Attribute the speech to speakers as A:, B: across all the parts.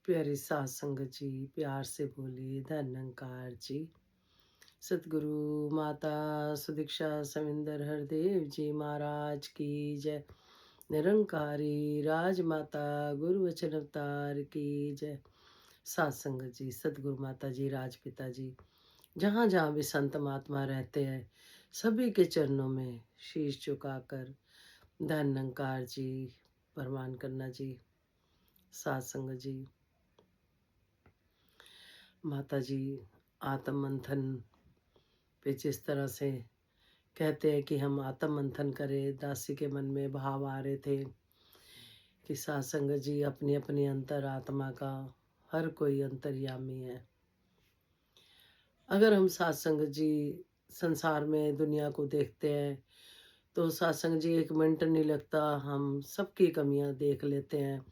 A: प्यारी सास संगत जी, प्यार से बोलिए धन निरंकार जी। सतगुरु माता सुदीक्षा सविंदर हरदेव जी महाराज की जय। निरंकारी राजमाता गुरु वचन अवतार की जय। सात संगत जी, सतगुरु माता जी, राजपिता जी, जहाँ जहाँ भी संत महात्मा रहते हैं, सभी के चरणों में शीश झुकाकर धन निरंकार जी प्रणाम करना जी। सात संगत जी, माता जी आत्म मंथन पे जिस तरह से कहते हैं कि हम आत्म मंथन करें, दासी के मन में भाव आ रहे थे कि सासंग जी अपनी अपनी अंतर आत्मा का हर कोई अंतर्यामी है। अगर हम सासंग जी संसार में दुनिया को देखते हैं तो सासंग जी एक मिनट नहीं लगता, हम सबकी कमियां देख लेते हैं।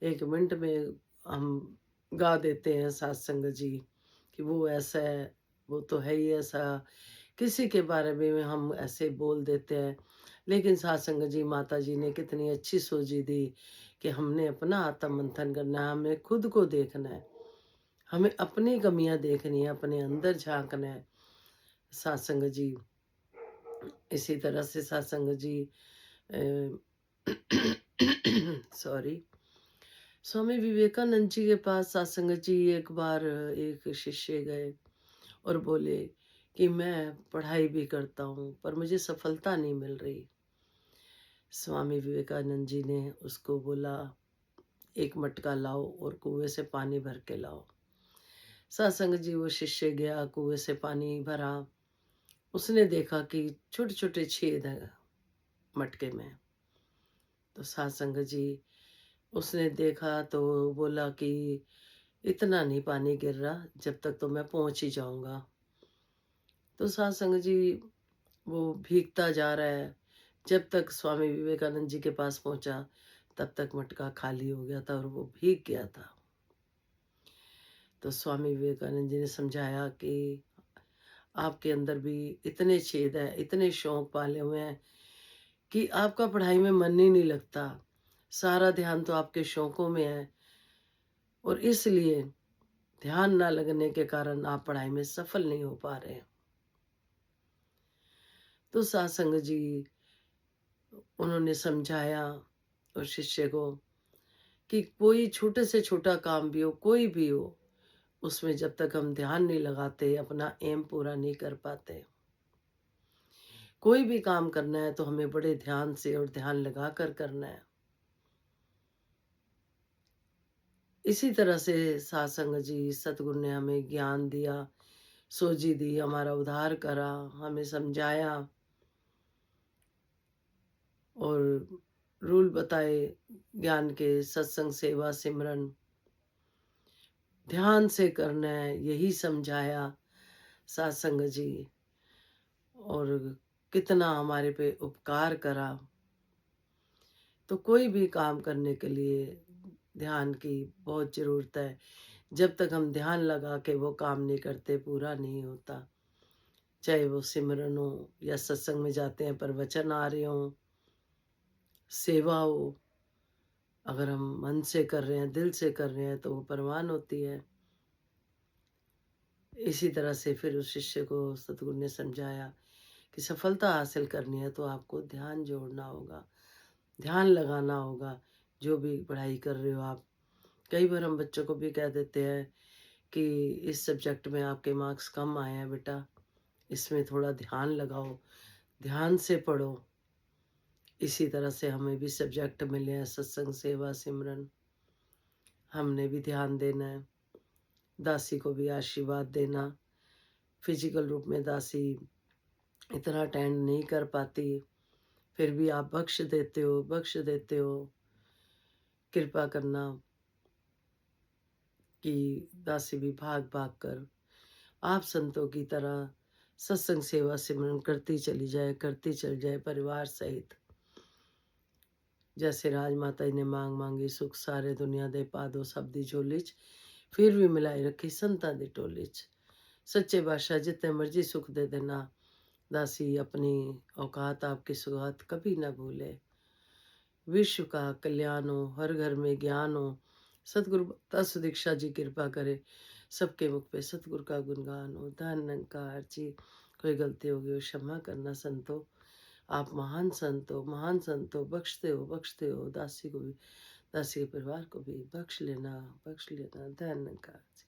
A: एक मिनट में हम गा देते हैं सत्संग जी कि वो ऐसा है, वो तो है ही ऐसा। किसी के बारे में हम ऐसे बोल देते हैं, लेकिन सत्संग जी माता जी ने कितनी अच्छी सोची दी कि हमने अपना आत्म मंथन करना है, हमें खुद को देखना है, हमें अपनी कमियां देखनी है, अपने अंदर झांकना है। सत्संग जी इसी तरह से सत्संग जी सॉरी, स्वामी विवेकानंद जी के पास सत्संग जी एक बार एक शिष्य गए और बोले कि मैं पढ़ाई भी करता हूँ पर मुझे सफलता नहीं मिल रही। स्वामी विवेकानंद जी ने उसको बोला, एक मटका लाओ और कुएं से पानी भर के लाओ। सत्संग जी वो शिष्य गया, कुएं से पानी भरा। उसने देखा कि छोटे छोटे छेद है मटके में। तो सत्संग जी उसने देखा तो बोला कि इतना नहीं पानी गिर रहा, जब तक तो मैं पहुंच ही जाऊंगा। तो सत्संग जी वो भीगता जा रहा है। जब तक स्वामी विवेकानंद जी के पास पहुंचा तब तक मटका खाली हो गया था और वो भीग गया था। तो स्वामी विवेकानंद जी ने समझाया कि आपके अंदर भी इतने छेद हैं, इतने शौक पाले हुए हैं कि आपका पढ़ाई में मन ही नहीं लगता। सारा ध्यान तो आपके शौकों में है और इसलिए ध्यान ना लगने के कारण आप पढ़ाई में सफल नहीं हो पा रहे हैं। तो सत्संग जी उन्होंने समझाया और शिष्य को कि कोई छोटे से छोटा काम भी हो, कोई भी हो, उसमें जब तक हम ध्यान नहीं लगाते, अपना एम पूरा नहीं कर पाते। कोई भी काम करना है तो हमें बड़े ध्यान से और ध्यान लगा कर करना है। इसी तरह से सत्संग जी सतगुरु ने हमें ज्ञान दिया, सोजी दी, हमारा उद्धार करा, हमें समझाया और रूल बताए ज्ञान के। सत्संग सेवा सिमरन ध्यान से करना है, यही समझाया सत्संग जी। और कितना हमारे पे उपकार करा। तो कोई भी काम करने के लिए ध्यान की बहुत जरूरत है। जब तक हम ध्यान लगा के वो काम नहीं करते, पूरा नहीं होता। चाहे वो सिमरन हो या सत्संग में जाते हैं पर वचन आ रहे हो, सेवा हो, अगर हम मन से कर रहे हैं, दिल से कर रहे हैं तो वो परवान होती है। इसी तरह से फिर उस शिष्य को सतगुरु ने समझाया कि सफलता हासिल करनी है तो आपको ध्यान जोड़ना होगा, ध्यान लगाना होगा। जो भी पढ़ाई कर रहे हो आप, कई बार हम बच्चों को भी कह देते हैं कि इस सब्जेक्ट में आपके मार्क्स कम आए हैं बेटा, इसमें थोड़ा ध्यान लगाओ, ध्यान से पढ़ो। इसी तरह से हमें भी सब्जेक्ट मिले हैं, सत्संग सेवा सिमरन, हमने भी ध्यान देना है। दासी को भी आशीर्वाद देना। फिजिकल रूप में दासी इतना अटेंड नहीं कर पाती, फिर भी आप बख्श देते हो, बख्श देते हो। कृपा करना कि दासी भी भाग भाग कर आप संतों की तरह सत्संग सेवा सिमरन करती चली जाए, करती चल जाए परिवार सहित। जैसे राजमाता जी ने मांग मांगी सुख सारे दुनिया दे पादो सब दी झोली च, फिर भी मिलाई रखी संतां दी टोली च। सच्चे बादशाह जितने मर्जी सुख दे देना, दासी अपनी औकात आपकी सुगात कभी ना भूले। विश्व का कल्याण हो, हर घर में ज्ञान हो, सतगुरु माता सुदीक्षा जी कृपा करे, सबके मुख पे सतगुरु का गुणगान हो। धन निरंकार जी, कोई गलती होगी हो क्षमा करना संतो। आप महान संत हो, बख्शते हो, दासी को भी, दासी के परिवार को भी बख्श लेना, धन निरंकार जी।